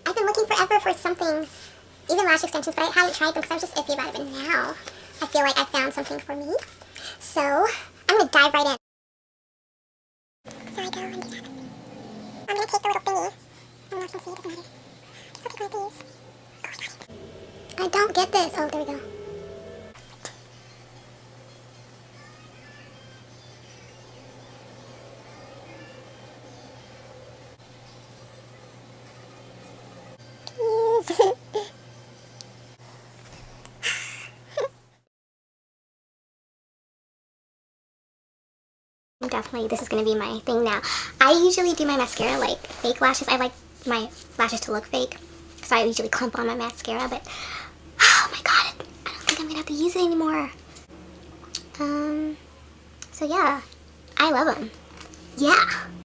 I've been looking forever for something, even lash extensions, but I haven't tried them because I was just iffy about it. But now I feel like I found something for me. So I'm going to dive right in. So I go and do that. I'm going to take the little thingy. I'm not going to see, it doesn't matter. So I'll take one of these. I don't get this. Oh, there we go. Definitely, this is going to be my thing now. I usually do my mascara like fake lashes. I like my lashes to look fake, so I usually clump on my mascara, but oh my god, I don't think I'm going to have to use it anymore. So yeah, I love them. Yeah.